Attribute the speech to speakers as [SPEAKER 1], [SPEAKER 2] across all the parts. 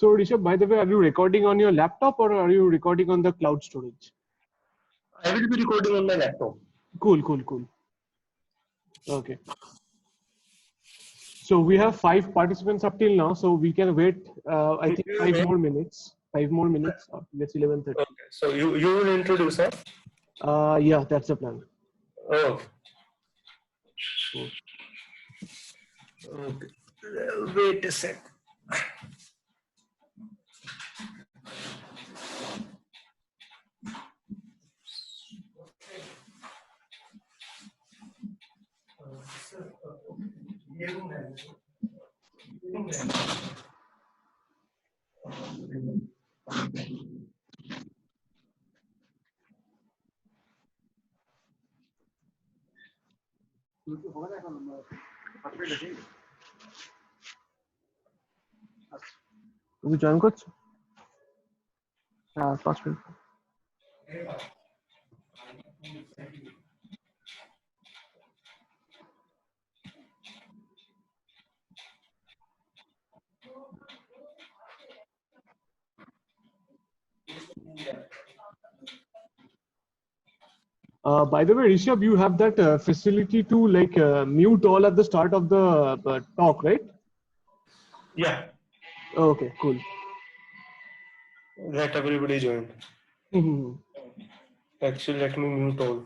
[SPEAKER 1] So Rishabh, by the way, are you recording on your laptop or are you recording on the cloud storage?
[SPEAKER 2] I will be recording on my laptop.
[SPEAKER 1] Cool, cool, cool. Okay. So we have 5 participants up till now, so we can wait. I think 5 more minutes. 5 more minutes. That's 11:30.
[SPEAKER 2] Okay. So you will introduce, huh?
[SPEAKER 1] Yeah, that's the plan.
[SPEAKER 2] Oh.
[SPEAKER 1] Cool.
[SPEAKER 2] Okay. Wait a sec.
[SPEAKER 1] তুমি join করছো? হ্যাঁ, 5 minute. By the way, Rishabh, you have that facility to like mute all at the start of the talk, right?
[SPEAKER 2] Yeah.
[SPEAKER 1] Okay, cool.
[SPEAKER 2] Let everybody join. Actually, let me mute all.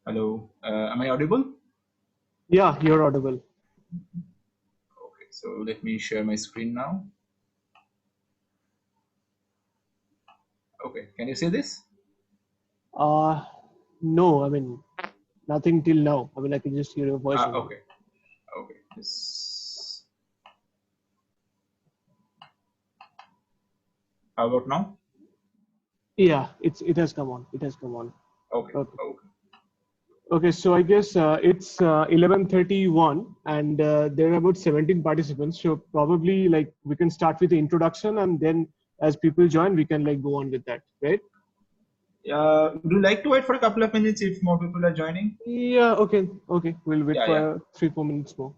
[SPEAKER 3] Hello, am I audible?
[SPEAKER 1] Yeah, you're audible.
[SPEAKER 3] Okay, so let me share my screen now. Okay, can you see this?
[SPEAKER 1] No, I mean, nothing till now. I mean, I can just hear your voice.
[SPEAKER 3] Okay, okay. This... How about now?
[SPEAKER 1] Yeah, it has come on. It has come on.
[SPEAKER 3] Okay.
[SPEAKER 1] Okay.
[SPEAKER 3] Okay.
[SPEAKER 1] Okay, so I guess it's 11:31 and there are about 17 participants. So probably like we can start with the introduction and then as people join, we can like go on with that, right?
[SPEAKER 3] Would you like to wait for a couple of minutes if more people are joining?
[SPEAKER 1] Yeah, okay. We'll wait
[SPEAKER 3] Yeah,
[SPEAKER 1] for
[SPEAKER 3] yeah.
[SPEAKER 1] 3-4 minutes more.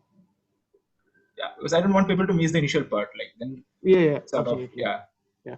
[SPEAKER 3] Yeah, because I don't want people to miss the initial part. Like then,
[SPEAKER 1] Yeah,
[SPEAKER 3] sort of,
[SPEAKER 1] absolutely.
[SPEAKER 3] yeah.
[SPEAKER 1] Yeah.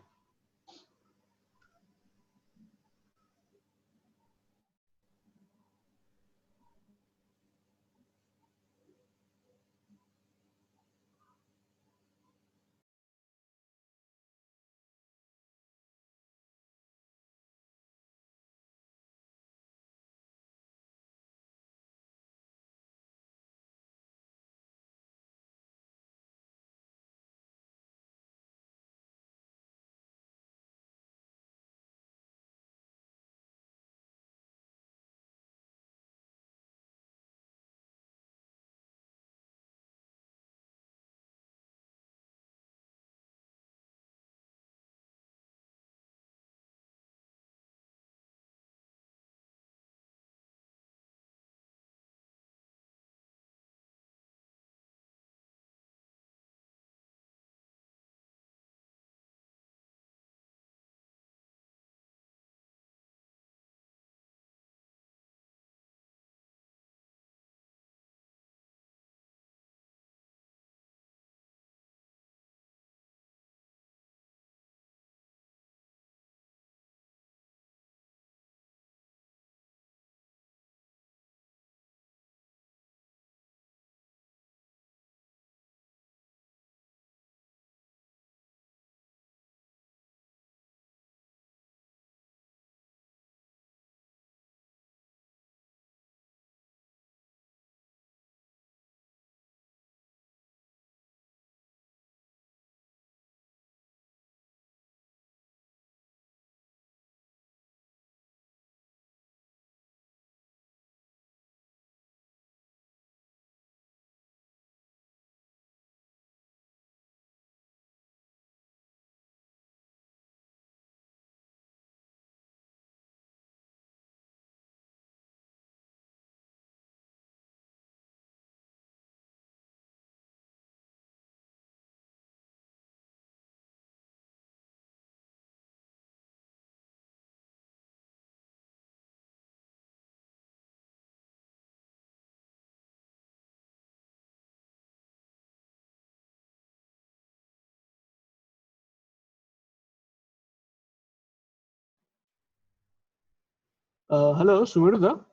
[SPEAKER 1] Hello, Sumeru.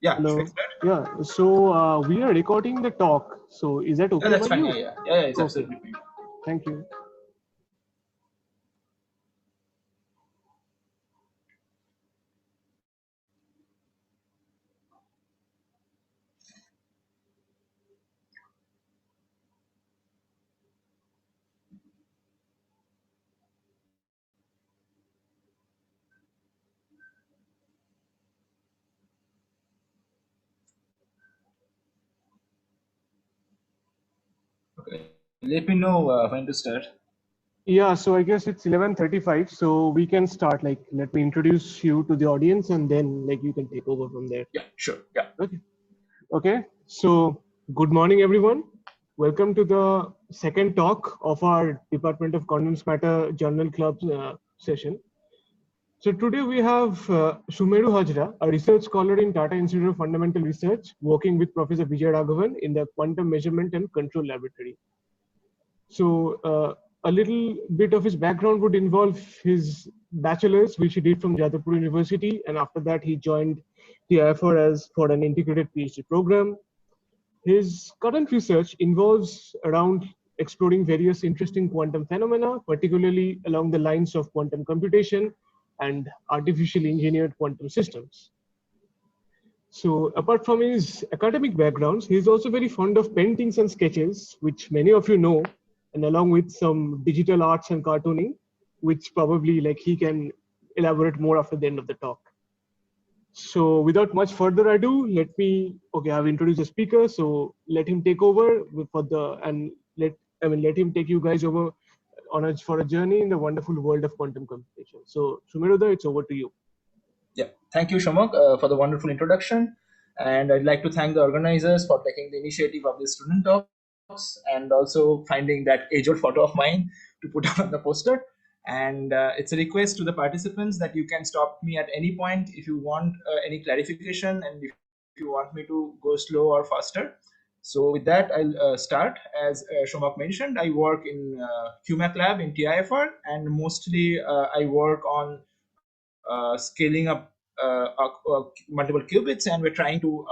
[SPEAKER 3] Yeah, should I
[SPEAKER 1] Hello.
[SPEAKER 3] start?
[SPEAKER 1] Yeah. So we are recording the talk. So is that
[SPEAKER 3] Yeah,
[SPEAKER 1] okay
[SPEAKER 3] that's
[SPEAKER 1] by
[SPEAKER 3] fine.
[SPEAKER 1] you?
[SPEAKER 3] Yeah. It's
[SPEAKER 1] Okay.
[SPEAKER 3] absolutely fine.
[SPEAKER 1] Thank you.
[SPEAKER 3] Okay, let me know when to start.
[SPEAKER 1] Yeah. So I guess it's 11:35. So we can start. Like, let me introduce you to the audience, and then like you can take over from there.
[SPEAKER 3] Yeah, sure. Yeah.
[SPEAKER 1] Okay. Okay. So good morning, everyone. Welcome to the second talk of our Department of Condensed Matter Journal Club session. So today we have Sumeru Hazra, a research scholar in Tata Institute of Fundamental Research, working with Professor Vijay Raghavan in the Quantum Measurement and Control Laboratory. So a little bit of his background would involve his bachelor's, which he did from Jadavpur University, and after that he joined the TIFR as for an integrated PhD program. His current research involves around exploring various interesting quantum phenomena, particularly along the lines of quantum computation and artificially engineered quantum systems. So apart from his academic backgrounds, he's also very fond of paintings and sketches, which many of you know, and along with some digital arts and cartooning, which probably like he can elaborate more after the end of the talk. So without much further ado, I've introduced the speaker, so let him take over for let him take you guys over for a journey in the wonderful world of quantum computation. So Sumeruda, it's over to you.
[SPEAKER 3] Yeah, thank you, Shamak, for the wonderful introduction. And I'd like to thank the organizers for taking the initiative of this student talks and also finding that age-old photo of mine to put on the poster. And it's a request to the participants that you can stop me at any point if you want any clarification and if you want me to go slow or faster. So with that, I'll start. As Shomak mentioned, I work in QMAC lab in TIFR, and mostly I work on scaling up multiple qubits, and we're trying to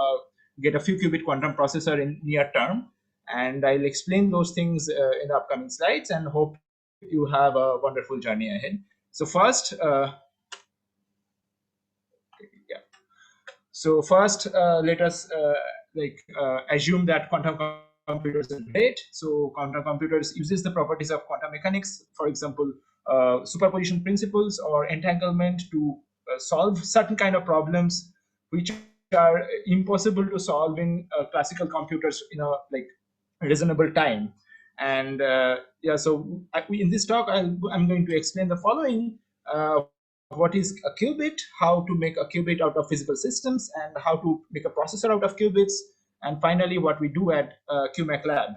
[SPEAKER 3] get a few qubit quantum processor in near term. And I'll explain those things in the upcoming slides, and hope you have a wonderful journey ahead. So first, yeah. So first, let us assume that quantum computers are great. So quantum computers uses the properties of quantum mechanics, for example, superposition principles or entanglement to solve certain kind of problems which are impossible to solve in classical computers in a reasonable time. And yeah, so in this talk, I'm going to explain the following. What is a qubit, how to make a qubit out of physical systems, and how to make a processor out of qubits, and finally what we do at QMAC lab.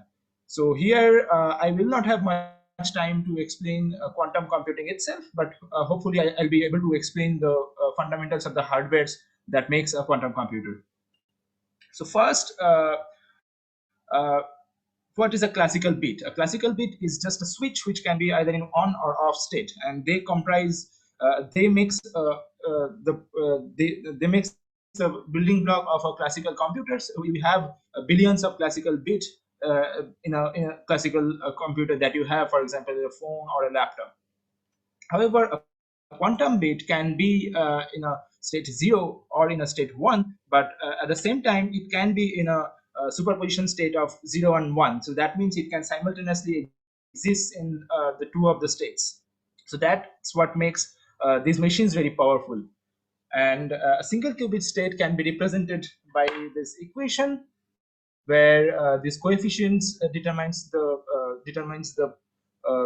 [SPEAKER 3] So here I will not have much time to explain quantum computing itself, but hopefully I'll be able to explain the fundamentals of the hardwares that makes a quantum computer. So first, what is a classical bit? A classical bit is just a switch which can be either in on or off state, and they comprise, they makes they makes the building block of a classical computers. We have billions of classical bits in a classical computer that you have, for example, a phone or a laptop. However, a quantum bit can be in a state 0 or in a state 1, but at the same time, it can be in a superposition state of 0 and 1. So that means it can simultaneously exist in the two of the states. So that's what makes these machines very powerful. And a single qubit state can be represented by this equation, where these coefficients determines the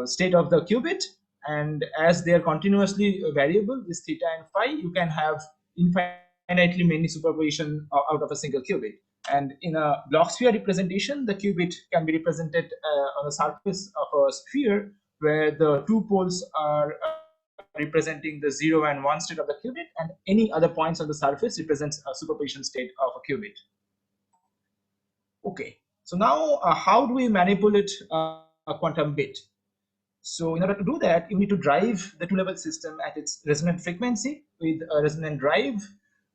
[SPEAKER 3] state of the qubit, and as they are continuously variable, this theta and phi, you can have infinitely many superposition out of a single qubit. And in a block sphere representation, the qubit can be represented on the surface of a sphere, where the two poles are representing the 0 and 1 state of the qubit, and any other points on the surface represents a superposition state of a qubit. Okay, so now how do we manipulate a quantum bit? So in order to do that, you need to drive the two-level system at its resonant frequency with a resonant drive,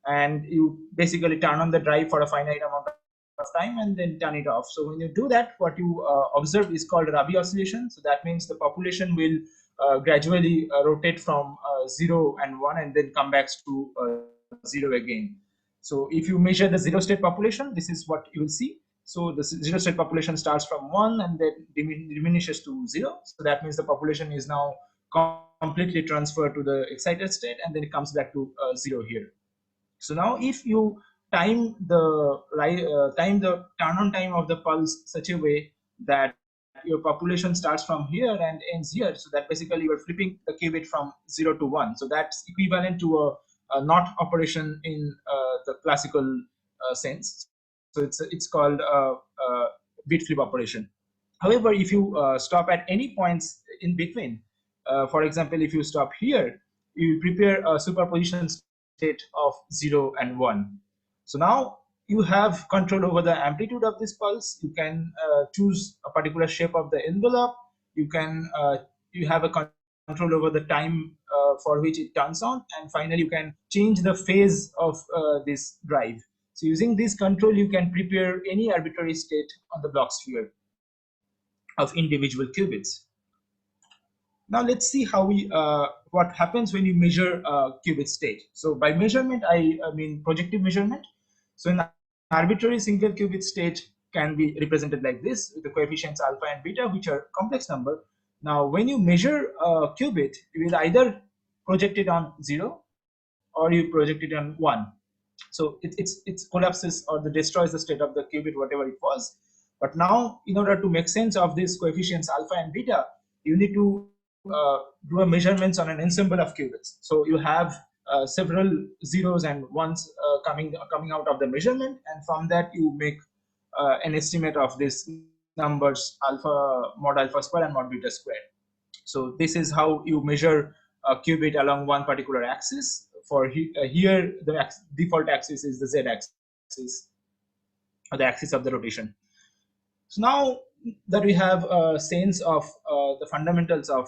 [SPEAKER 3] and you basically turn on the drive for a finite amount of time and then turn it off. So when you do that, what you observe is called Rabi oscillation. So that means the population will gradually rotate from 0 and 1 and then come back to 0 again. So if you measure the zero state population, this is what you will see. So the zero state population starts from 1 and then diminishes to 0. So that means the population is now completely transferred to the excited state, and then it comes back to 0 here. So now if you time the turn on time of the pulse such a way that your population starts from here and ends here, so that basically you are flipping the qubit from 0 to 1. So that's equivalent to a NOT operation in the classical sense. So it's called a bit flip operation. However, if you stop at any points in between, for example, if you stop here, you prepare a superposition state of 0 and 1. So now you have control over the amplitude of this pulse. You can choose a particular shape of the envelope. You have a control over the time for which it turns on, and finally you can change the phase of this drive. So using this control, you can prepare any arbitrary state on the block sphere of individual qubits. Now let's see how what happens when you measure qubit state. So by measurement, I mean projective measurement. So an arbitrary single qubit state can be represented like this, with the coefficients alpha and beta, which are complex number. Now when you measure a qubit, you will either project it on 0 or you project it on 1. So it collapses or destroys the state of the qubit, whatever it was. But now, in order to make sense of these coefficients alpha and beta, you need to do a measurements on an ensemble of qubits. So you have several zeros and ones coming out of the measurement, and from that you make an estimate of these numbers alpha, mod alpha square and mod beta square. So this is how you measure a qubit along one particular axis. For here, the default axis is the z-axis, or the axis of the rotation. So now that we have a sense of the fundamentals of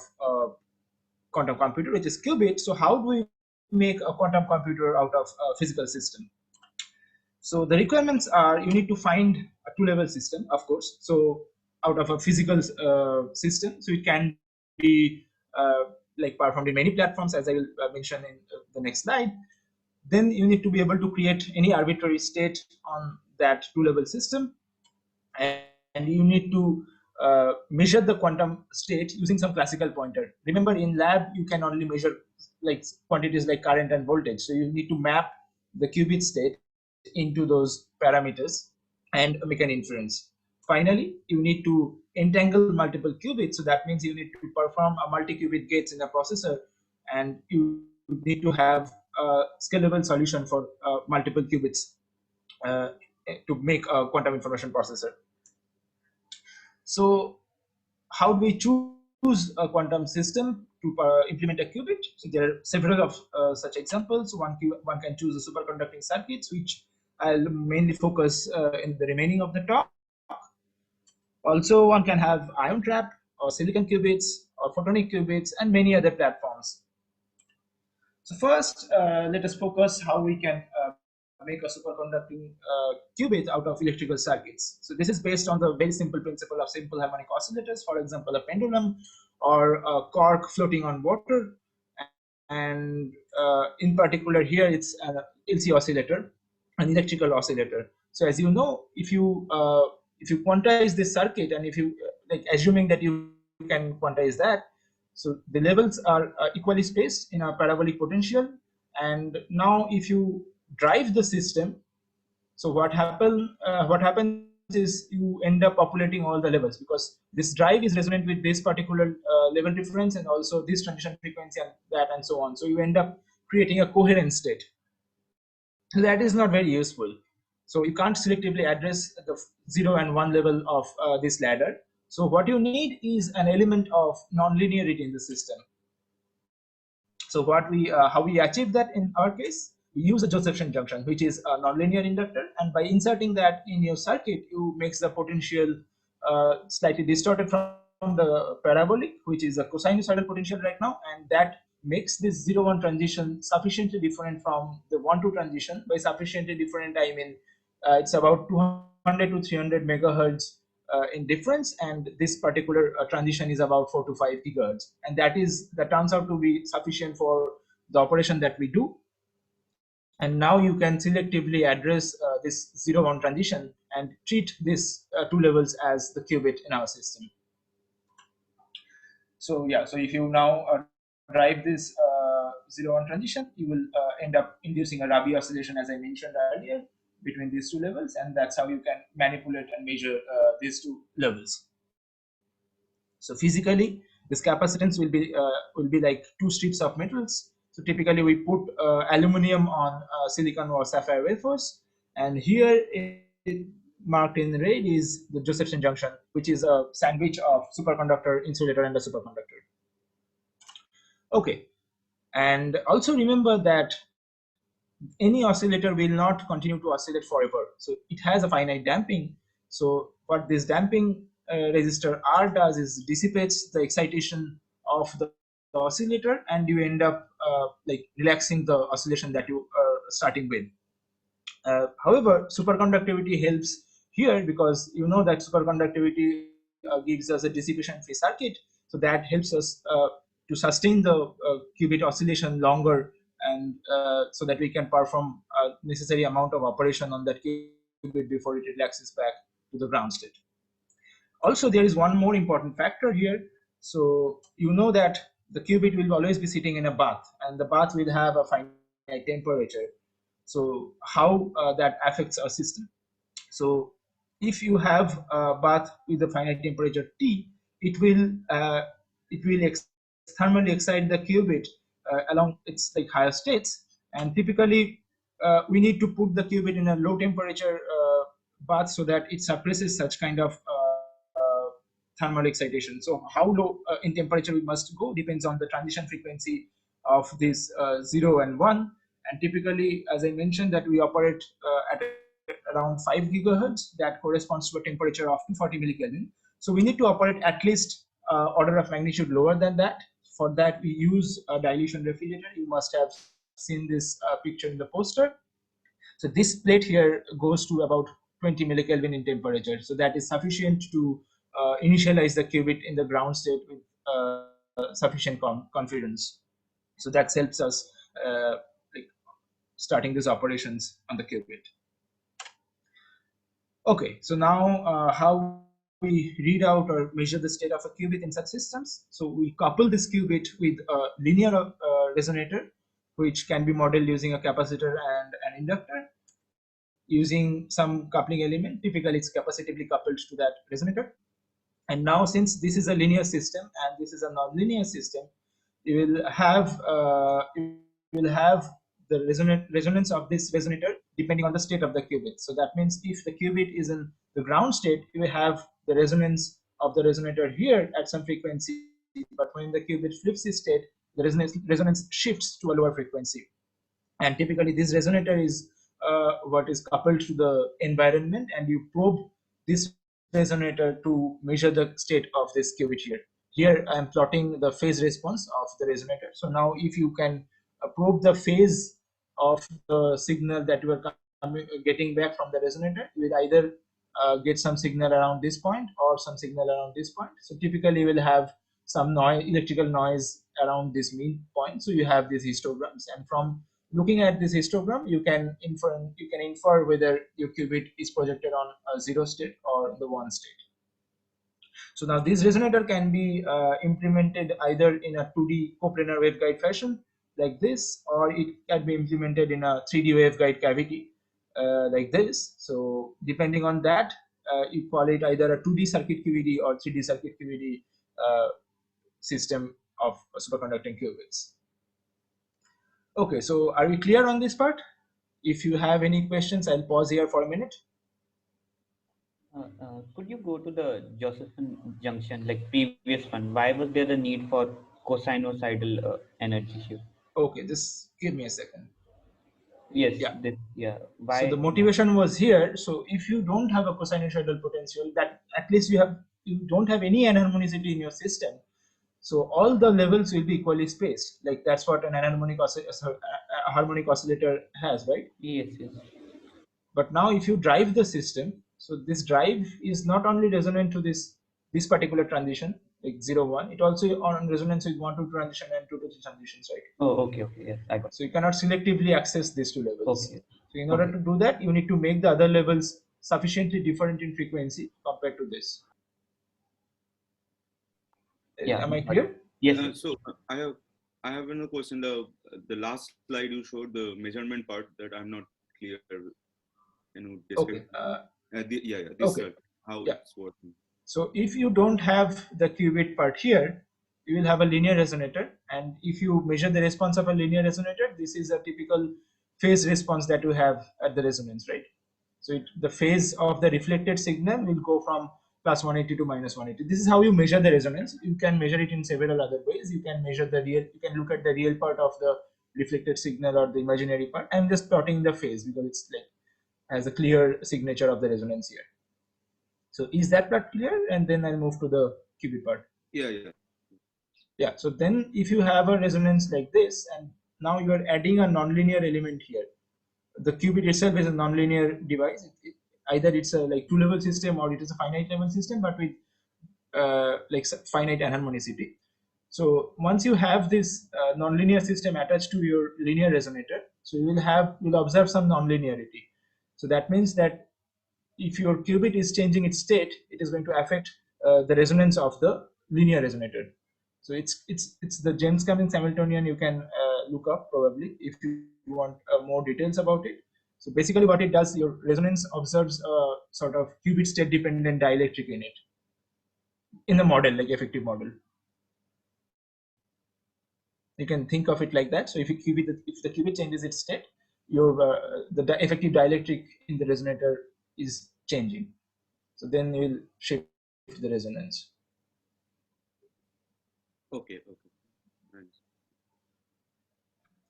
[SPEAKER 3] quantum computer, which is qubit, so how do we make a quantum computer out of a physical system? So the requirements are, you need to find a two-level system, of course. So out of a physical system, so it can be like performed in many platforms, as I will mention in the next slide. Then you need to be able to create any arbitrary state on that two-level system, and you need to measure the quantum state using some classical pointer. Remember, in lab you can only measure like quantities like current and voltage, so you need to map the qubit state into those parameters and make an inference. Finally, you need to entangle multiple qubits, so that means you need to perform a multi-qubit gates in a processor, and you need to have a scalable solution for multiple qubits to make a quantum information processor. So how do we choose a quantum system to implement a qubit? So there are several of such examples. One can choose the superconducting circuits, which I'll mainly focus in the remaining of the talk. Also, one can have ion trap or silicon qubits or photonic qubits and many other platforms. So first, let us focus how we can make a superconducting qubit out of electrical circuits. So this is based on the very simple principle of simple harmonic oscillators, for example, a pendulum or a cork floating on water. And in particular here, it's an LC oscillator, an electrical oscillator. So as you know, if you quantize this circuit, and if you like assuming that you can quantize that, so the levels are equally spaced in a parabolic potential. And now if you drive the system, so what happens is you end up populating all the levels, because this drive is resonant with this particular level difference and also this transition frequency and that and so on. So you end up creating a coherent state. That is not very useful. So you can't selectively address the 0 and 1 level of this ladder. So what you need is an element of non-linearity in the system. So how we achieve that in our case, we use a Josephson junction, which is a nonlinear inductor, and by inserting that in your circuit, you makes the potential slightly distorted from the parabolic, which is a cosinusoidal potential right now, and that makes this 0-1 transition sufficiently different from the 1-2 transition. By sufficiently different, I mean it's about 200 to 300 megahertz in difference, and this particular transition is about 4 to 5 gigahertz, and that turns out to be sufficient for the operation that we do. And now you can selectively address this 0-1 transition and treat these two levels as the qubit in our system. So yeah, so if you now drive this 0-1 transition, you will end up inducing a Rabi oscillation, as I mentioned earlier, between these two levels, and that's how you can manipulate and measure these two levels. So physically, this capacitance will be like two strips of metals. So typically we put aluminum on silicon or sapphire wafers, and here marked in red is the Josephson junction, which is a sandwich of superconductor, insulator, and a superconductor. Okay, and also remember that any oscillator will not continue to oscillate forever. So it has a finite damping. So what this damping resistor R does is dissipates the excitation of the oscillator, and you end up like relaxing the oscillation that you are starting with. However, superconductivity helps here, because you know that superconductivity gives us a dissipation-free circuit. So that helps us to sustain the qubit oscillation longer, and so that we can perform a necessary amount of operation on that qubit before it relaxes back to the ground state. Also, there is one more important factor here. So you know that the qubit will always be sitting in a bath, and the bath will have a finite temperature. So how that affects our system? So if you have a bath with a finite temperature T, it will thermally excite the qubit along its like higher states, and typically we need to put the qubit in a low temperature bath so that it suppresses such kind of thermal excitation. So how low in temperature we must go depends on the transition frequency of this 0 and 1. And typically, as I mentioned, that we operate at around 5 gigahertz. That corresponds to a temperature of 240 millikelvin. So we need to operate at least order of magnitude lower than that. For that, we use a dilution refrigerator. You must have seen this picture in the poster. So this plate here goes to about 20 millikelvin in temperature. So that is sufficient to initialize the qubit in the ground state with sufficient confidence. So that helps us like starting these operations on the qubit. Okay, so now how we read out or measure the state of a qubit in such systems. So we couple this qubit with a linear resonator, which can be modeled using a capacitor and an inductor. Using some coupling element, typically it's capacitively coupled to that resonator. And now, since this is a linear system and this is a non-linear system, you will have the resonance of this resonator depending on the state of the qubit. So that means if the qubit is in the ground state, you will have the resonance of the resonator here at some frequency, but when the qubit flips its state, the resonance shifts to a lower frequency. And typically this resonator is what is coupled to the environment, and you probe this resonator to measure the state of this qubit here. Here I am plotting the phase response of the resonator. So now if you can probe the phase of the signal that you are getting back from the resonator, you will either get some signal around this point or some signal around this point. So typically you will have some noise, electrical noise around this mean point. So you have these histograms, and from looking at this histogram, you can infer whether your qubit is projected on a 0 state or the 1 state. So now this resonator can be implemented either in a 2D coplanar waveguide fashion like this, or it can be implemented in a 3D waveguide cavity like this. So depending on that, you call it either a 2D circuit QED or 3D circuit QED system of superconducting qubits. Okay, so are we clear on this part? If you have any questions, I'll pause here for a minute.
[SPEAKER 4] Could you go to the Josephson junction, like previous one? Why was there the need for cosinusoidal energy shift?
[SPEAKER 3] Okay, just give me a second.
[SPEAKER 4] Yes,
[SPEAKER 3] Yeah.
[SPEAKER 4] Why?
[SPEAKER 3] So the motivation was here. So if you don't have a cosinusoidal potential, that at least you don't have any enharmonicity in your system. So all the levels will be equally spaced. Like that's what an harmonic oscillator has, right?
[SPEAKER 4] Yes.
[SPEAKER 3] But now if you drive the system, so this drive is not only resonant to this particular transition, like 0, 1, it also on resonance with 1 to 2 transition and 2 to 3 transitions, right?
[SPEAKER 4] Oh, okay, yes, I got it.
[SPEAKER 3] So you cannot selectively access these two levels.
[SPEAKER 4] Okay.
[SPEAKER 3] So in order to do that, you need to make the other levels sufficiently different in frequency compared to this.
[SPEAKER 4] Yeah.
[SPEAKER 3] Am I clear?
[SPEAKER 4] Yes.
[SPEAKER 5] So I have a question. The last slide you showed, the measurement part, that I'm not clear. Can you describe?
[SPEAKER 3] Okay.
[SPEAKER 5] This
[SPEAKER 3] Okay.
[SPEAKER 5] how
[SPEAKER 3] Yeah.
[SPEAKER 5] it's working.
[SPEAKER 3] So if you don't have the qubit part here, you will have a linear resonator, and if you measure the response of a linear resonator, this is a typical phase response that you have at the resonance, right? So the phase of the reflected signal will go from plus 180 to minus 180. This is how you measure the resonance. You can measure it in several other ways. You can measure the real, you can look at the real part of the reflected signal or the imaginary part. I'm just plotting the phase because it's like has a clear signature of the resonance here. So is that part clear? And then I'll move to the qubit part. Yeah. So then if you have a resonance like this, and now you are adding a nonlinear element here. The qubit itself is a nonlinear device. Either it's a like 2-level system or it is a finite level system, but with like finite enharmonicity. So once you have this nonlinear system attached to your linear resonator, so you'll observe some nonlinearity. So that means that if your qubit is changing its state, it is going to affect the resonance of the linear resonator. So it's the James Cummings Hamiltonian. You can look up probably if you want more details about it. So basically what it does, your resonance observes a sort of qubit state dependent dielectric in it, in the model, like effective model. You can think of it like that. So if the qubit changes its state, your the effective dielectric in the resonator is changing. So then you will shift the resonance.
[SPEAKER 5] Okay. Nice.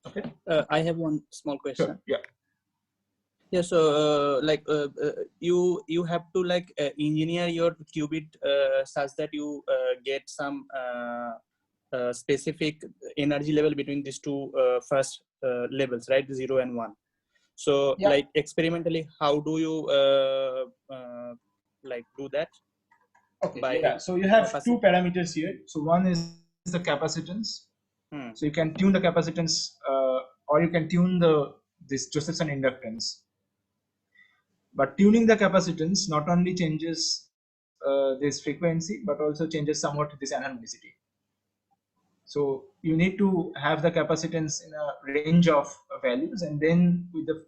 [SPEAKER 3] Okay.
[SPEAKER 6] I have one small question.
[SPEAKER 3] Sure. Yeah.
[SPEAKER 6] Yeah, so you have to engineer your qubit such that you get some specific energy level between these two first levels, right? 0 and 1. So
[SPEAKER 3] Yeah.
[SPEAKER 6] like experimentally, how do you do that?
[SPEAKER 3] Okay.
[SPEAKER 6] By
[SPEAKER 3] Yeah. So you have
[SPEAKER 6] capacity.
[SPEAKER 3] two parameters here. So one is the capacitance. So you can tune the capacitance, or you can tune this Josephson inductance. But tuning the capacitance not only changes this frequency, but also changes somewhat this anharmonicity. So you need to have the capacitance in a range of values, and then with the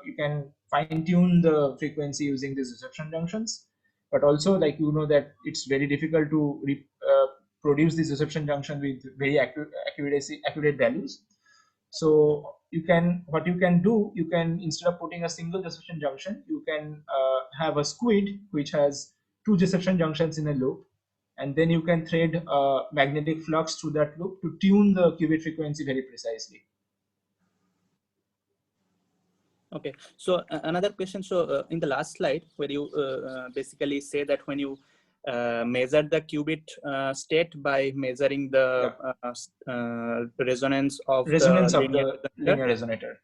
[SPEAKER 3] you can fine tune the frequency using these reception junctions. But also, like that it's very difficult to produce this reception junction with very accurate values. So what you can do, you can, instead of putting a single reception junction, you can have a squid which has two reception junctions in a loop, and then you can thread magnetic flux through that loop to tune the qubit frequency very precisely.
[SPEAKER 6] Okay, so another question. So in the last slide, where you basically say that when you measure the qubit state by measuring the resonance of the
[SPEAKER 3] linear resonator.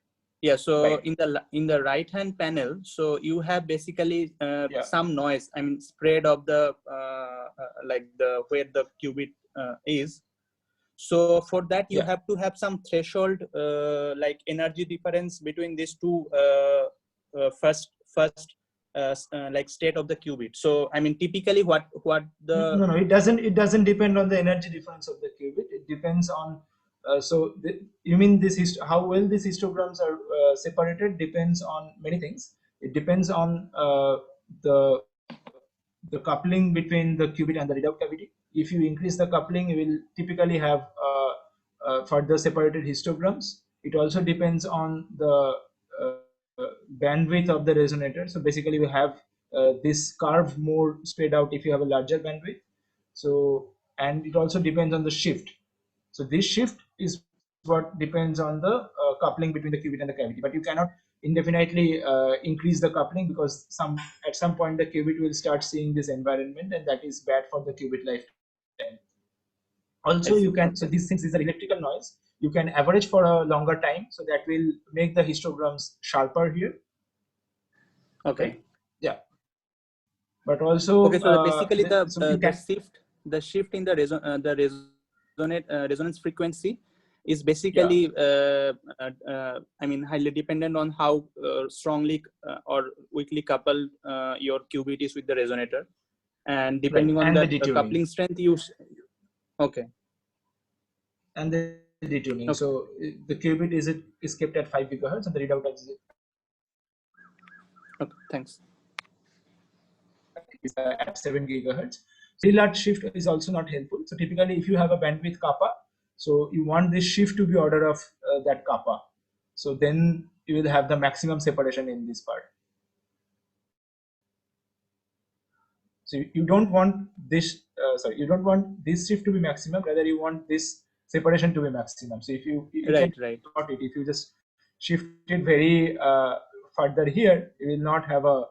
[SPEAKER 6] Yeah, so
[SPEAKER 3] right.
[SPEAKER 6] in the right hand panel, so you have basically some noise, I mean spread of the where the qubit is. So for that you have to have some threshold like energy difference between these two first like state of the qubit. So I mean typically what the
[SPEAKER 3] no it doesn't depend on the energy difference of the qubit. It depends on you mean this how well these histograms are separated depends on many things. It depends on the coupling between the qubit and the readout cavity. If you increase the coupling, you will typically have further separated histograms. It also depends on the bandwidth of the resonator. So basically, we have this curve more spread out if you have a larger bandwidth. So, and it also depends on the shift. So this shift is what depends on the coupling between the qubit and the cavity. But you cannot indefinitely increase the coupling, because at some point the qubit will start seeing this environment, and that is bad for the qubit lifetime. Also, you can, so these things is an electrical noise. You can average for a longer time, so that will make the histograms sharper here.
[SPEAKER 6] Okay.
[SPEAKER 3] Right? Yeah. But also,
[SPEAKER 6] okay, so basically the shift in the resonance frequency is basically I mean highly dependent on how strongly or weakly coupled your qubit is with the resonator, and depending on the coupling strength okay,
[SPEAKER 3] and the detuning. So the qubit is kept at 5 gigahertz and the readout is
[SPEAKER 6] thanks.
[SPEAKER 3] At 7 gigahertz. Very large shift is also not helpful. So typically, if you have a bandwidth kappa, so you want this shift to be order of that kappa. So then you will have the maximum separation in this part. So you don't want this. You don't want this shift to be maximum. Rather, you want this separation to be maximum. So if you
[SPEAKER 6] right.
[SPEAKER 3] plot it, if you just shift it very further here, you will not have a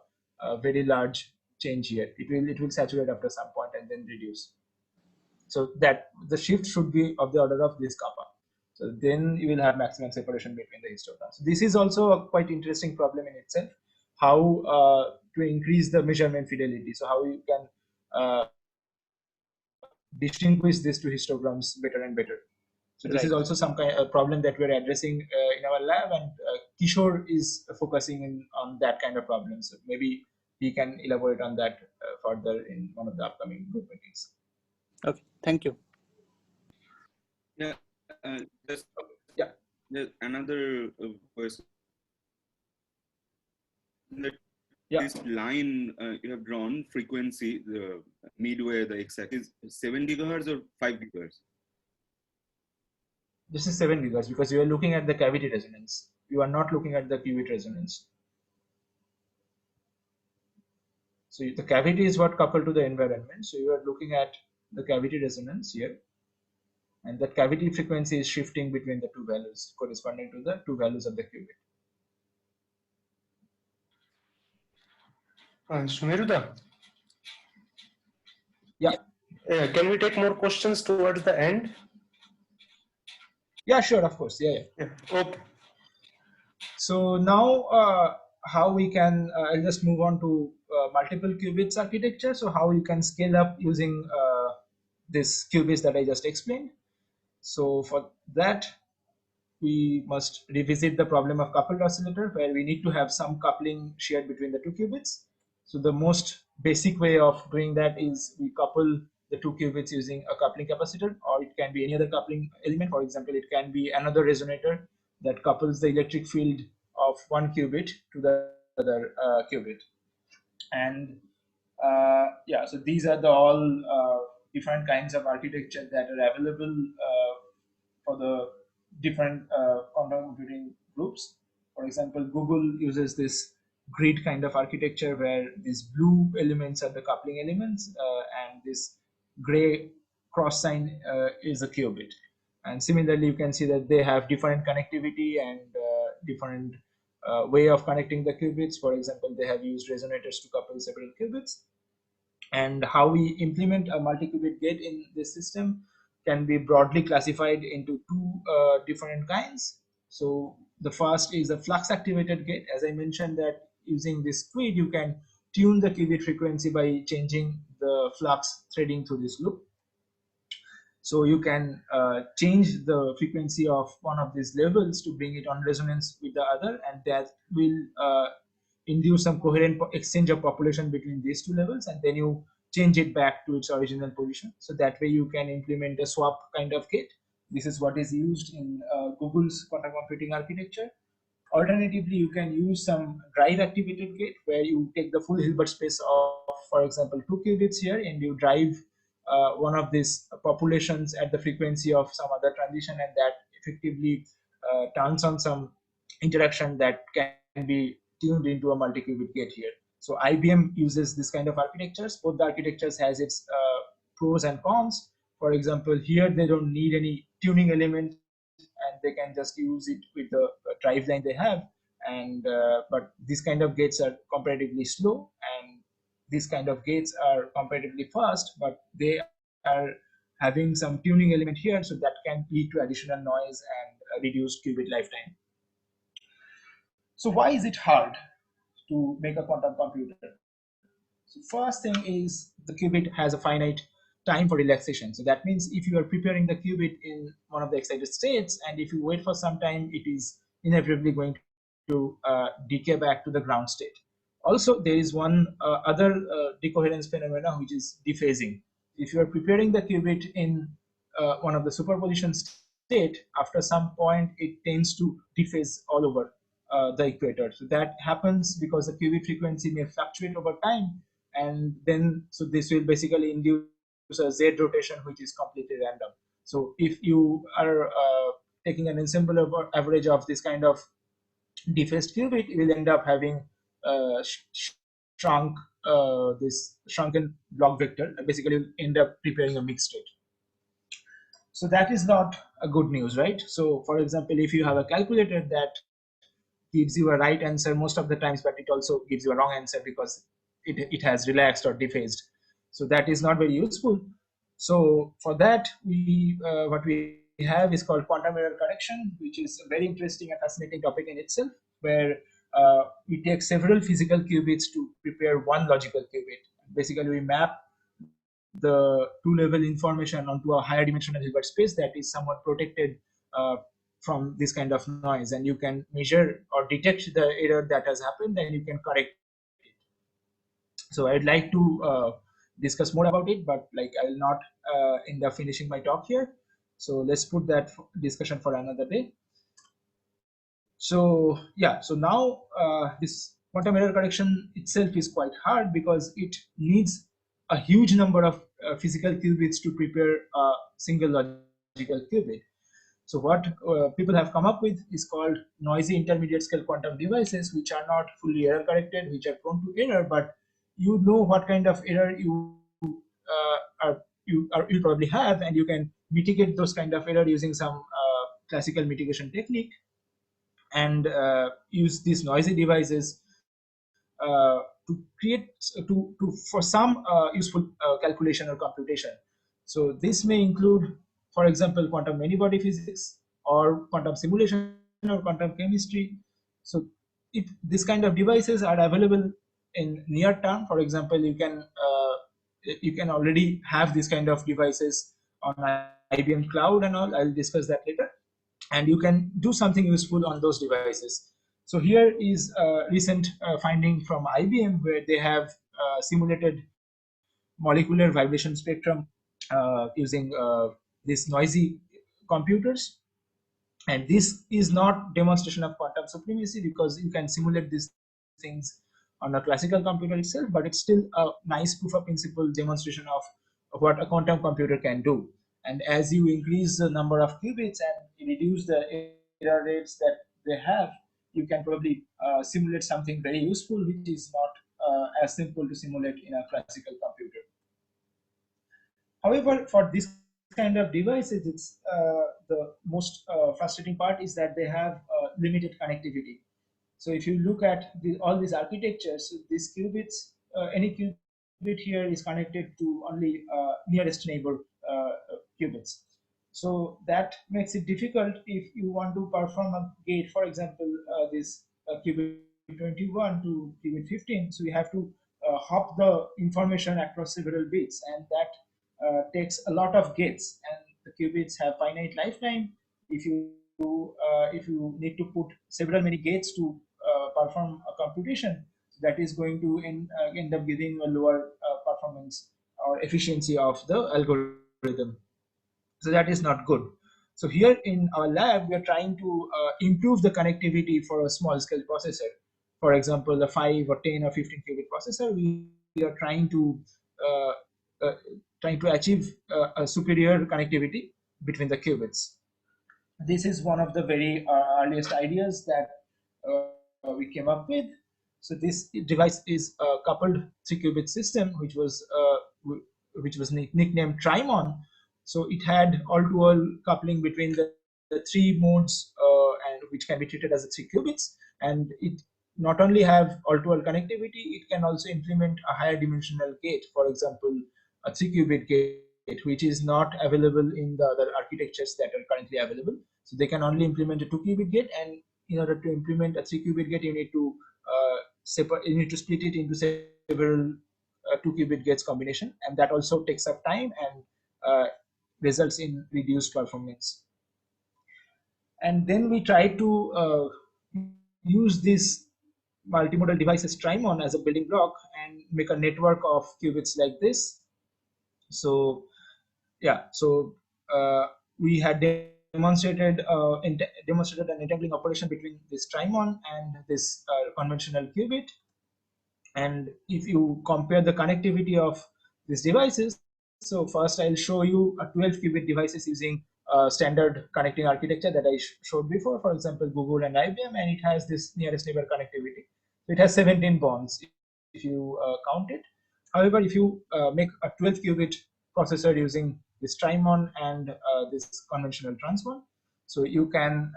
[SPEAKER 3] very large change here. It will saturate after some point and then reduce. So that the shift should be of the order of this kappa. So then you will have maximum separation between the histograms. This is also a quite interesting problem in itself. How to increase the measurement fidelity. So how you can distinguish these two histograms better and better. So this is also some kind of problem that we're addressing in our lab, and Kishore is focusing on that kind of problem. So maybe he can elaborate on that further in one of the upcoming group meetings.
[SPEAKER 6] Okay, thank you.
[SPEAKER 5] Yeah, there's another question. This line you have drawn, frequency, the midway, the x-axis, is 7 gigahertz or 5 gigahertz?
[SPEAKER 3] This is 7 gigahertz because you are looking at the cavity resonance. You are not looking at the qubit resonance. So the cavity is what coupled to the environment. So you are looking at the cavity resonance here. and that cavity frequency is shifting between the two values corresponding to the two values of the qubit.
[SPEAKER 2] Sumeru,
[SPEAKER 3] Yeah.
[SPEAKER 2] Can we take more questions towards the end?
[SPEAKER 3] Yeah, sure, of course. Yeah.
[SPEAKER 2] Okay.
[SPEAKER 3] So now how we can, I'll just move on to multiple qubits architecture. So how you can scale up using this qubits that I just explained. So for that, we must revisit the problem of coupled oscillator, where we need to have some coupling shared between the two qubits. So the most basic way of doing that is we couple the two qubits using a coupling capacitor, or it can be any other coupling element. For example, it can be another resonator that couples the electric field of one qubit to the other qubit. And yeah, so these are the all different kinds of architecture that are available for the different quantum computing groups. For example, Google uses this grid kind of architecture where these blue elements are the coupling elements and this gray cross sign is a qubit. And similarly, you can see that they have different connectivity and different way of connecting the qubits. For example, they have used resonators to couple several qubits. And how we implement a multi-qubit gate in this system can be broadly classified into two different kinds. So the first is a flux activated gate. As I mentioned, that using this grid you can tune the qubit frequency by changing the flux threading through this loop. So you can change the frequency of one of these levels to bring it on resonance with the other, and that will induce some coherent exchange of population between these two levels, and then you change it back to its original position. So that way you can implement a swap kind of gate. This is what is used in Google's quantum computing architecture. Alternatively, you can use some drive activated gate where you take the full Hilbert space of, for example, 2 qubits here, and you drive one of these populations at the frequency of some other transition, and that effectively turns on some interaction that can be tuned into a multi-qubit gate here. So IBM uses this kind of architectures. Both the architectures has its pros and cons. For example, here they don't need any tuning element, and they can just use it with the drive line they have. And but these kind of gates are comparatively slow, and these kind of gates are comparatively fast, but they are having some tuning element here, so that can lead to additional noise and reduced qubit lifetime. So why is it hard to make a quantum computer? So first thing is the qubit has a finite time for relaxation. So that means if you are preparing the qubit in one of the excited states, and if you wait for some time, it is inevitably going to decay back to the ground state. Also, there is one other decoherence phenomena, which is dephasing. If you are preparing the qubit in one of the superposition state, after some point, it tends to dephase all over the equator. So that happens because the qubit frequency may fluctuate over time, and then so this will basically induce a z rotation which is completely random. So if you are taking an ensemble average of this kind of dephased qubit, you will end up having this shrunken block vector, and basically you'll end up preparing a mixed state. So that is not a good news, right? So for example, if you have a calculator that gives you a right answer most of the times, but it also gives you a wrong answer because it has relaxed or dephased. So that is not very useful. So for that, we what we have is called quantum error correction, which is a very interesting and fascinating topic in itself, where we take several physical qubits to prepare one logical qubit. Basically, we map the two-level information onto a higher dimensional Hilbert space that is somewhat protected from this kind of noise, and you can measure or detect the error that has happened, and you can correct it. So I'd like to discuss more about it, but like I will not end up finishing my talk here. So let's put that discussion for another day. So yeah, so now this quantum error correction itself is quite hard because it needs a huge number of physical qubits to prepare a single logical qubit. So what people have come up with is called noisy intermediate scale quantum devices, which are not fully error corrected, which are prone to error, but you know what kind of error you probably have, and you can mitigate those kind of error using some classical mitigation technique, and use these noisy devices to create for some useful calculation or computation. So this may include, for example, quantum many-body physics or quantum simulation or quantum chemistry. So if this kind of devices are available in near term, for example, you can already have this kind of devices on IBM cloud and all. I'll discuss that later, and you can do something useful on those devices. So here is a recent finding from IBM, where they have simulated molecular vibration spectrum using these noisy computers. And this is not demonstration of quantum supremacy, because you can simulate these things on a classical computer itself, but it's still a nice proof of principle demonstration of what a quantum computer can do. And as you increase the number of qubits and reduce the error rates that they have, you can probably simulate something very useful, which is not as simple to simulate in a classical computer. However, for this kind of devices, it's the most frustrating part is that they have limited connectivity. So if you look at all these architectures, these qubits, any qubit here is connected to only nearest neighbor qubits. So that makes it difficult if you want to perform a gate, for example, this qubit 21 to qubit 15. So you have to hop the information across several bits, and that takes a lot of gates, and the qubits have finite lifetime. If you need to put several many gates to perform a computation, that is going to end up giving a lower performance or efficiency of the algorithm. So that is not good. So here in our lab, we are trying to improve the connectivity for a small scale processor. For example, a 5 or 10 or 15 qubit processor, we are uh, uh, trying to achieve a superior connectivity between the qubits. This is one of the very earliest ideas that we came up with. So this device is a coupled 3-qubit system, which was nicknamed Trimon. So it had all-to-all coupling between the three modes, and which can be treated as a 3 qubits. And it not only have all-to-all connectivity, it can also implement a higher dimensional gate, for example, a 3-qubit gate, which is not available in the other architectures that are currently available. So they can only implement a 2-qubit gate, and in order to implement a 3-qubit gate, you need to split it into several 2-qubit gates combination, and that also takes up time and results in reduced performance. And then we try to use this multimodal devices Trimon as a building block and make a network of qubits like this. So yeah, so we had demonstrated an entangling operation between this Trimon and this conventional qubit. And if you compare the connectivity of these devices, so first I'll show you a 12 qubit devices using standard connecting architecture that I showed before, for example, Google and IBM, and it has this nearest neighbor connectivity. It has 17 bonds if you count it. However, if you make a 12 qubit processor using this Trimon and this conventional transmon, so you can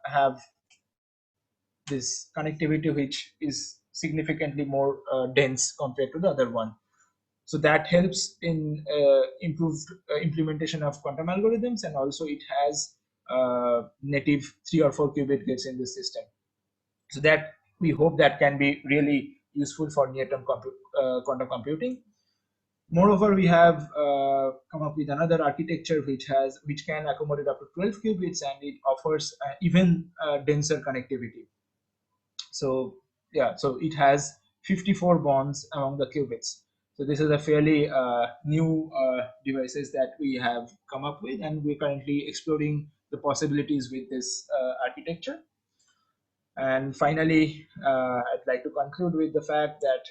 [SPEAKER 3] have this connectivity which is significantly more dense compared to the other one. So that helps in improved implementation of quantum algorithms, and also it has native 3 or 4 qubit gates in the system. So that we hope that can be really useful for near-term quantum computing. Moreover, we have come up with another architecture which can accommodate up to 12 qubits, and it offers even denser connectivity. So yeah, so it has 54 bonds among the qubits. So this is a fairly new devices that we have come up with, and we're currently exploring the possibilities with this architecture. And finally, I'd like to conclude with the fact that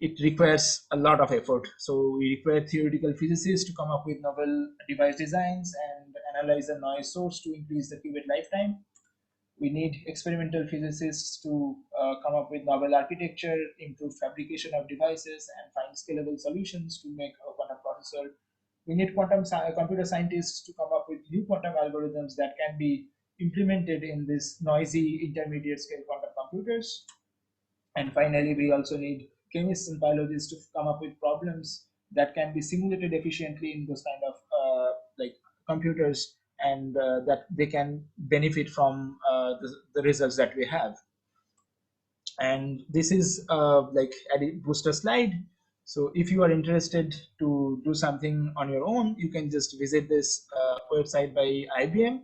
[SPEAKER 3] it requires a lot of effort. So we require theoretical physicists to come up with novel device designs and analyze the noise source to increase the qubit lifetime. We need experimental physicists to come up with novel architecture, improve fabrication of devices, and find scalable solutions to make a quantum processor we need computer scientists to come up with new quantum algorithms that can be implemented in this noisy intermediate scale quantum computers. And finally, we also need chemists and biologists to come up with problems that can be simulated efficiently in those kind of like computers, and that they can benefit from the results that we have. And this is like a booster slide. So if you are interested to do something on your own, you can just visit this website by IBM.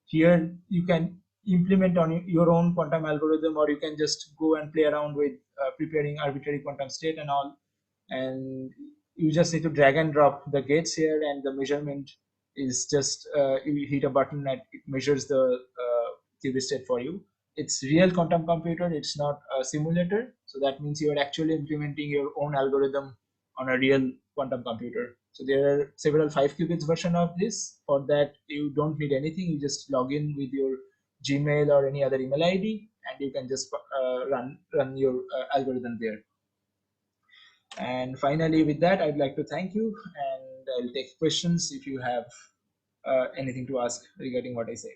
[SPEAKER 3] Here you can implement on your own quantum algorithm, or you can just go and play around with preparing arbitrary quantum state and all. And you just need to drag and drop the gates here, and the measurement is just you hit a button and it measures the qubit state for you. It's real quantum computer, it's not a simulator. So that means you are actually implementing your own algorithm on a real quantum computer. So there are several 5 qubits version of this. For that, you don't need anything. You just log in with your Gmail or any other email ID, and you can just run your algorithm there. And finally, with that, I'd like to thank you, and I'll take questions if you have anything to ask regarding what I said.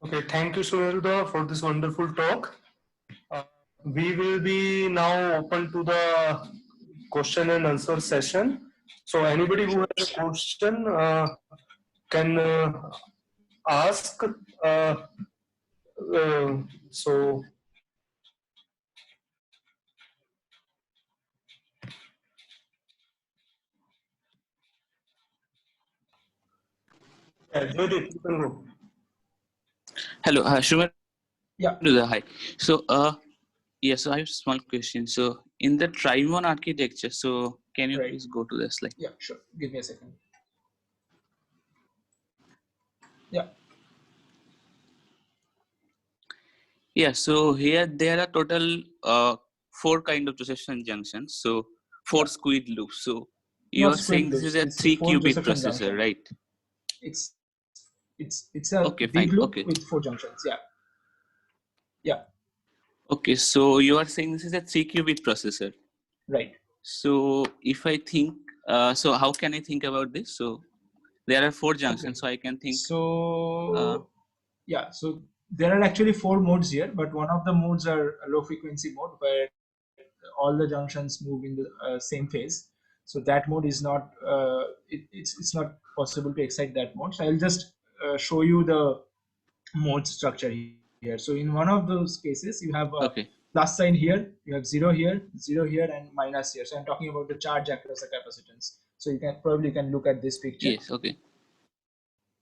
[SPEAKER 2] Okay, thank you, Sumeru, for this wonderful talk. We will be now open to the question and answer session. So anybody who has a question can ask. So Jyoti, you can go.
[SPEAKER 7] Hello, Sumeru.
[SPEAKER 3] Yeah.
[SPEAKER 7] Hi. So, yes, I have a small question. So, in the Trimon architecture, so can you please go to the slide?
[SPEAKER 3] Yeah, sure. Give me a second. Yeah.
[SPEAKER 7] Yeah. So here there are total 4 kind of Josephson junctions. So 4 squid loops. So you are saying this is a 3 qubit processor, right?
[SPEAKER 3] It's a big loop with 4 junctions. Yeah. Yeah.
[SPEAKER 7] Okay. So you are saying this is a 3 qubit processor.
[SPEAKER 3] Right.
[SPEAKER 7] So if I think, so how can I think about this? So there are 4 junctions, so I can think.
[SPEAKER 3] So yeah, so there are actually 4 modes here, but one of the modes are a low frequency mode where all the junctions move in the same phase. So that mode is not it's not possible to excite that mode. So I'll just show you the mode structure here. So in one of those cases, you have a plus sign here, you have 0 here, and minus here. So I'm talking about the charge across a capacitance. So you can probably look at this picture.
[SPEAKER 7] Yes. Okay.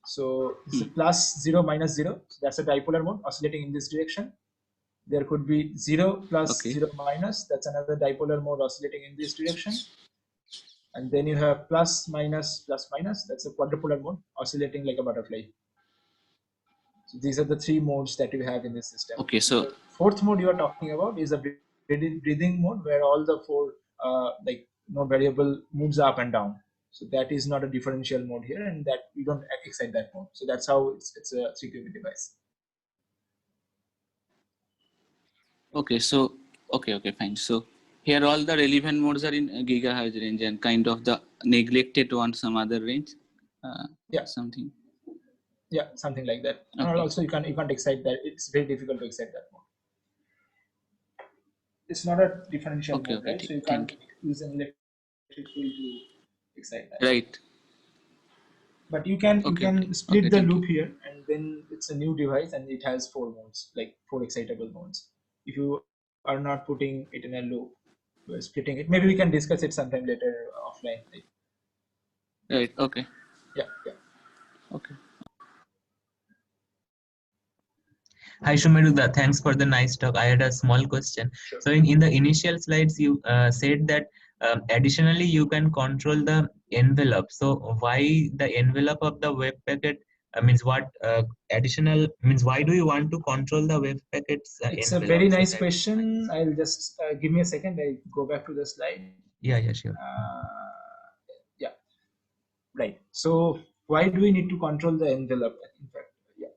[SPEAKER 3] So it's a plus 0 minus 0. So that's a dipolar mode oscillating in this direction. There could be 0 plus 0 minus. That's another dipolar mode oscillating in this direction. And then you have plus minus plus minus. That's a quadrupolar mode oscillating like a butterfly. So these are the 3 modes that you have in this system.
[SPEAKER 7] Okay. So
[SPEAKER 3] the 4th mode you are talking about is a breathing mode where all the 4 like variable moves up and down. So that is not a differential mode here, and that you don't excite that mode. So that's how it's a 3 qubit device.
[SPEAKER 7] Okay, so okay, fine. So here all the relevant modes are in gigahertz range, and kind of the neglected one some other range.
[SPEAKER 3] Yeah.
[SPEAKER 7] Something.
[SPEAKER 3] Yeah, something like that. Okay. And also you can't excite that. It's very difficult to excite that mode. It's not a differential mode, right? So you can't use an electric field to excite that.
[SPEAKER 7] Right.
[SPEAKER 3] But you can split the loop here, and then it's a new device, and it has 4 modes, like 4 excitable modes. If you are not putting it in a loop, we're splitting it. Maybe we can discuss it sometime later offline.
[SPEAKER 7] Right. Okay.
[SPEAKER 3] Yeah.
[SPEAKER 7] Okay.
[SPEAKER 8] Hi Sumeru, thanks for the nice talk. I had a small question.
[SPEAKER 3] Sure.
[SPEAKER 8] So in the initial slides, you said that additionally you can control the envelope. So why the envelope of the web packet? Means what additional means? Why do you want to control the web packets?
[SPEAKER 3] It's a very nice question. I'll just give me a second. I go back to the slide.
[SPEAKER 8] Yeah, sure.
[SPEAKER 3] Yeah. Right. So why do we need to control the envelope? In fact, yeah.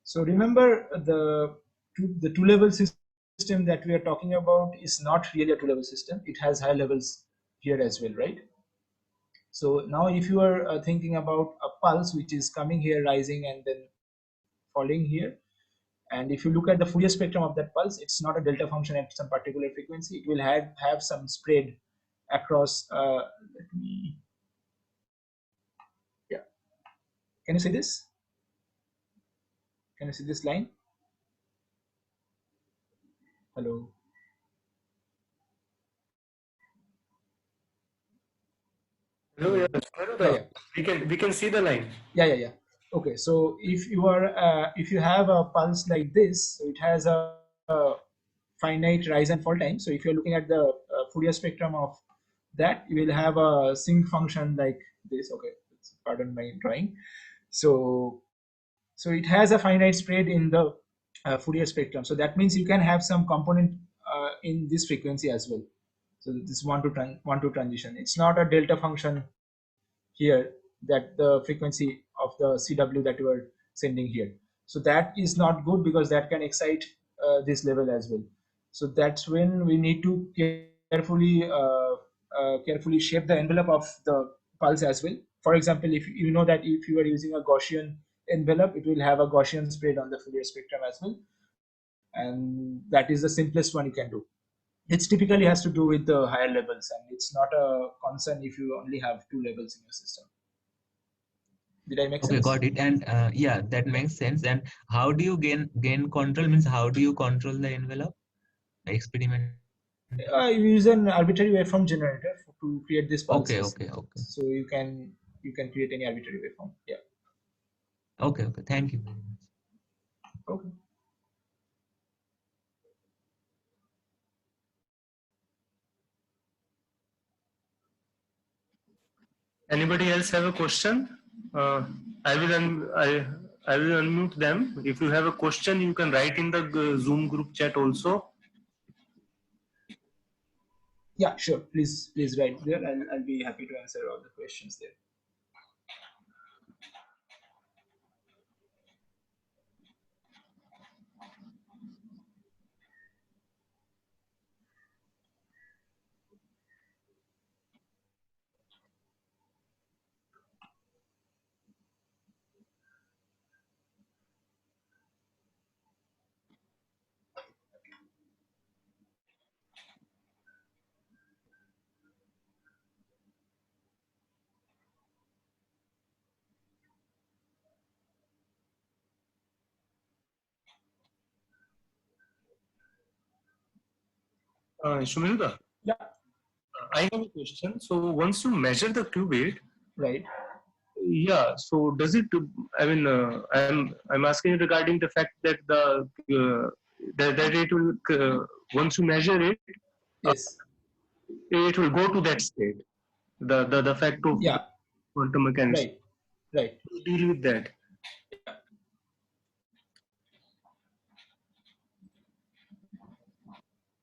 [SPEAKER 3] So remember the two-level system system that we are talking about is not really a two-level system. It has higher levels here as well, right? So now if you are thinking about a pulse which is coming here, rising and then falling here, and if you look at the Fourier spectrum of that pulse, it's not a delta function at some particular frequency. It will have some spread across. Let me. Yeah. Can you see this? Can you see this line? Hello.
[SPEAKER 2] Hello, yeah. We can see the line.
[SPEAKER 3] Yeah. Okay, so if you are if you have a pulse like this, so it has a finite rise and fall time. So if you're looking at the Fourier spectrum of that, you will have a sinc function like this. Okay, pardon my drawing. So it has a finite spread in the Fourier spectrum. So that means you can have some component in this frequency as well. So this one to transition. It's not a delta function here, that the frequency of the CW that you are sending here. So that is not good because that can excite this level as well. So that's when we need to carefully shape the envelope of the pulse as well. For example, if you know that if you are using a Gaussian envelope, it will have a Gaussian spread on the Fourier spectrum as well, and that is the simplest one you can do. It typically has to do with the higher levels, and it's not a concern if you only have two levels in your system. Did I make sense?
[SPEAKER 8] Okay, got it. And yeah, that makes sense. And how do you gain control? Means how do you control the envelope? Experiment.
[SPEAKER 3] You use an arbitrary waveform generator to create this pulses.
[SPEAKER 8] Okay.
[SPEAKER 3] So you can create any arbitrary waveform. Yeah.
[SPEAKER 8] Okay. Thank you very much.
[SPEAKER 3] Okay.
[SPEAKER 2] Anybody else have a question? I will unmute them. If you have a question, you can write in the Zoom group chat also.
[SPEAKER 3] Yeah, sure. Please write there. I'll be happy to answer all the questions there.
[SPEAKER 2] Sumeru,
[SPEAKER 3] yeah,
[SPEAKER 2] I have a question. So once you measure the qubit,
[SPEAKER 3] right?
[SPEAKER 2] Yeah. So does it? I mean, I'm asking regarding the fact that that it will once you measure it,
[SPEAKER 3] yes,
[SPEAKER 2] it will go to that state. The fact of quantum mechanics.
[SPEAKER 3] Right.
[SPEAKER 2] Deal with that.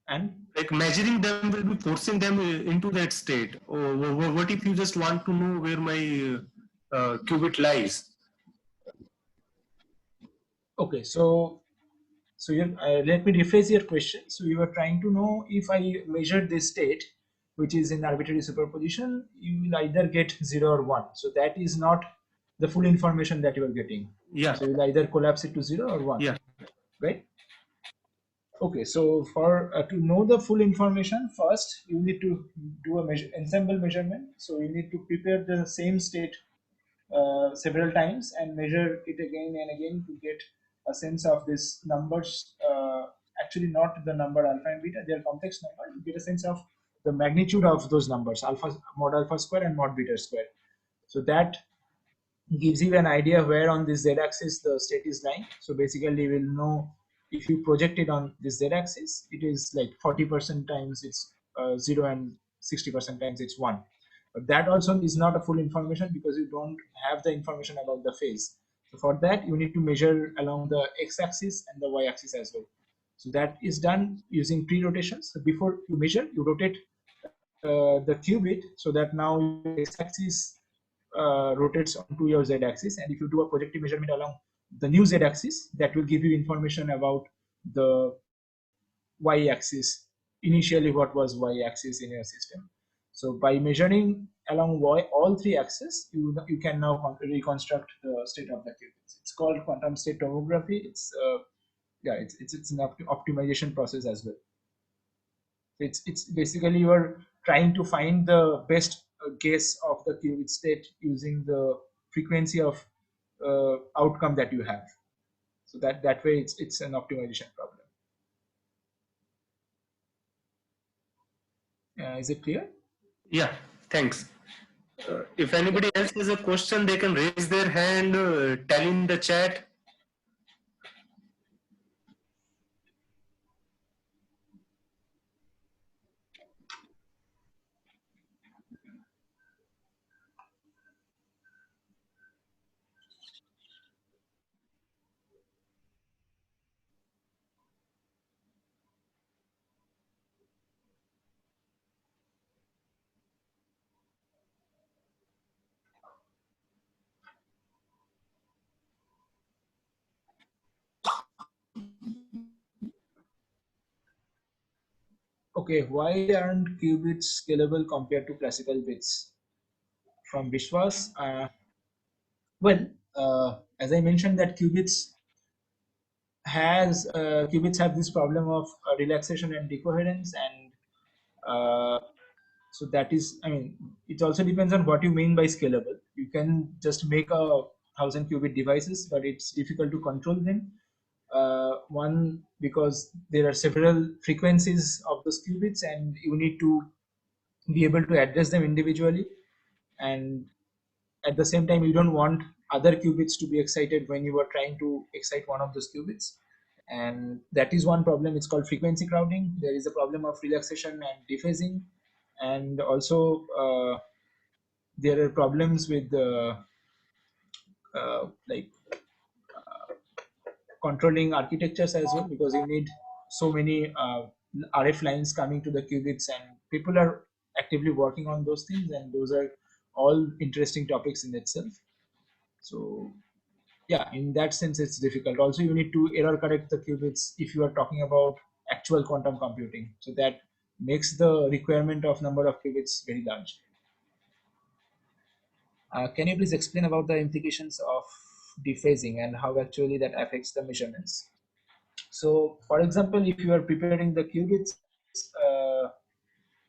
[SPEAKER 3] And
[SPEAKER 2] like measuring them will be forcing them into that state. Or what if you just want to know where my qubit lies?
[SPEAKER 3] Okay, so let me rephrase your question. So you are trying to know if I measure this state, which is in arbitrary superposition, you will either get 0 or 1. So that is not the full information that you are getting.
[SPEAKER 2] Yeah.
[SPEAKER 3] So you'll either collapse it to 0 or 1.
[SPEAKER 2] Yeah.
[SPEAKER 3] Right? Okay, so for to know the full information, first you need to do a ensemble measurement. So you need to prepare the same state several times and measure it again and again to get a sense of these numbers. Actually, not the number alpha and beta; they are complex numbers. You get a sense of the magnitude of those numbers, mod alpha square and mod beta square. So that gives you an idea where on this z-axis the state is lying. So basically, we'll know if you project it on this z-axis, it is like 40% times it's 0 and 60% times it's 1. But that also is not a full information because you don't have the information about the phase. So for that, you need to measure along the x-axis and the y-axis as well. So that is done using pre-rotations. So before you measure, you rotate the qubit so that now x-axis rotates onto your z-axis, and if you do a projective measurement along the new z-axis, that will give you information about the y-axis, initially what was y-axis in your system. So by measuring along all three axes, you can now reconstruct the state of the qubits. It's called quantum state tomography. It's it's an optimization process as well. It's basically you are trying to find the best guess of the qubit state using the frequency of outcome that you have. So that way it's an optimization problem. Is it clear?
[SPEAKER 2] Yeah, thanks. If anybody else has a question, they can raise their hand, tell in the chat.
[SPEAKER 3] Okay, why aren't qubits scalable compared to classical bits? From Vishwas, well, as I mentioned that qubits have this problem of relaxation and decoherence, and so that is, I mean, it also depends on what you mean by scalable. You can just make 1,000 qubit devices, but it's difficult to control them. One, because there are several frequencies of those qubits and you need to be able to address them individually, and at the same time you don't want other qubits to be excited when you are trying to excite one of those qubits, and that is one problem. It's called frequency crowding. There is a problem of relaxation and dephasing, and also there are problems with like controlling architectures as well, because you need so many RF lines coming to the qubits, and people are actively working on those things, and those are all interesting topics in itself. So yeah, in that sense it's difficult. Also you need to error correct the qubits if you are talking about actual quantum computing, so that makes the requirement of number of qubits very large. Can you please explain about the implications of dephasing and how actually that affects the measurements? So for example, if you are preparing the qubits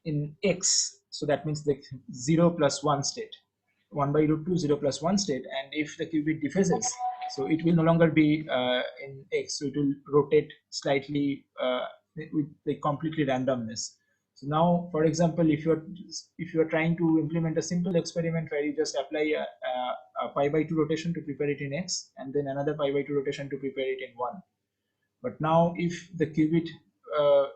[SPEAKER 3] in X, so that means the 0 plus 1 state, 1 by root 2, 0 plus 1 state, and if the qubit dephases, so it will no longer be in X, so it will rotate slightly with the completely randomness. So now, for example, if you're trying to implement a simple experiment where you just apply a pi by 2 rotation to prepare it in X, and then another pi by 2 rotation to prepare it in 1. But now if the qubit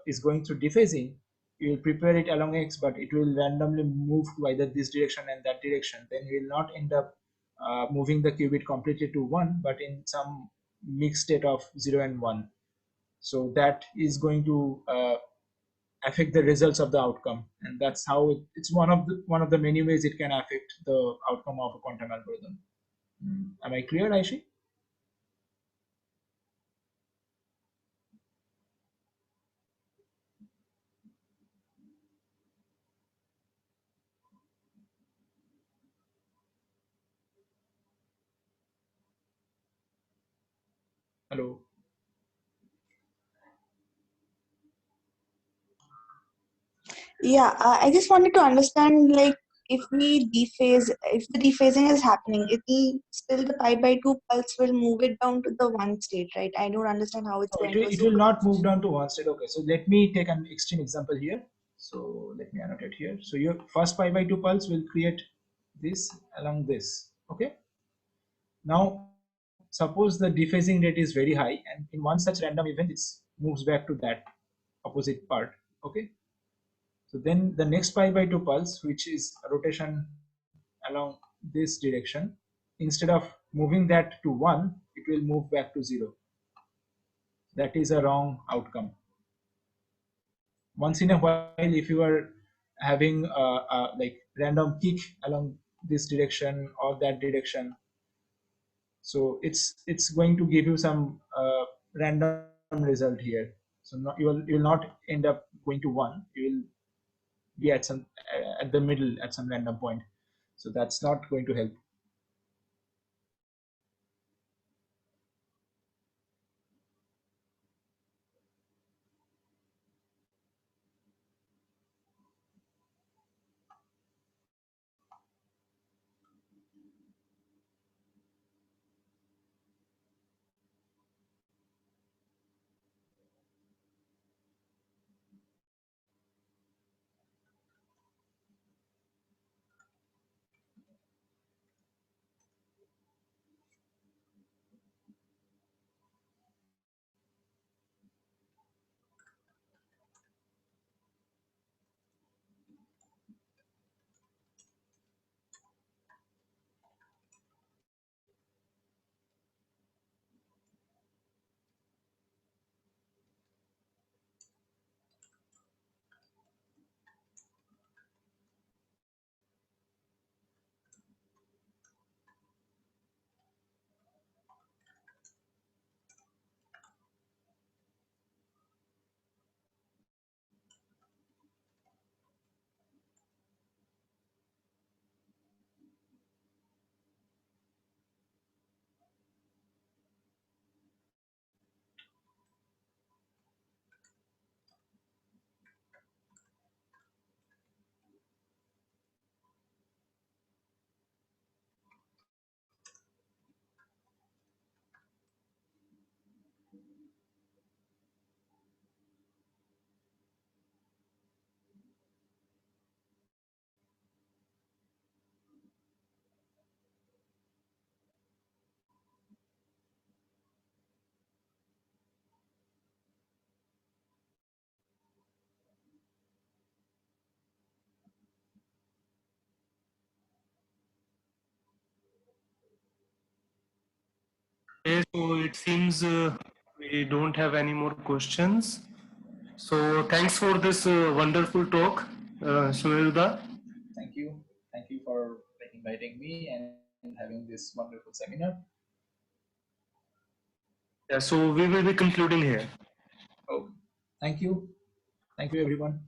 [SPEAKER 3] is going through dephasing, you will prepare it along X, but it will randomly move to either this direction and that direction. Then you will not end up moving the qubit completely to 1, but in some mixed state of 0 and 1. So that is going to affect the results of the outcome, and that's how it's one of the many ways it can affect the outcome of a quantum algorithm. Am I clear, Aishi? Hello.
[SPEAKER 9] Yeah, I just wanted to understand, like, if the dephasing is happening, it will still the pi by 2 pulse will move it down to the 1 state, right? I don't understand how it's going to
[SPEAKER 3] It will not move down to 1 state. Okay, so let me take an extreme example here. So let me annotate here. So your first pi by 2 pulse will create this along this. Okay. Now, suppose the dephasing rate is very high, and in one such random event, it moves back to that opposite part. Okay. So then the next pi by 2 pulse, which is a rotation along this direction, instead of moving that to 1, it will move back to 0. That is a wrong outcome. Once in a while, if you are having like random kick along this direction or that direction, so it's going to give you some random result here. So you will not end up going to 1. You will be at the middle at some random point. So that's not going to help.
[SPEAKER 2] Okay, so it seems we don't have any more questions. So thanks for this wonderful talk, Sumeru.
[SPEAKER 3] Thank you. Thank you for inviting me and having this wonderful seminar.
[SPEAKER 2] Yeah, so we will be concluding here.
[SPEAKER 3] Oh, thank you. Thank you, everyone.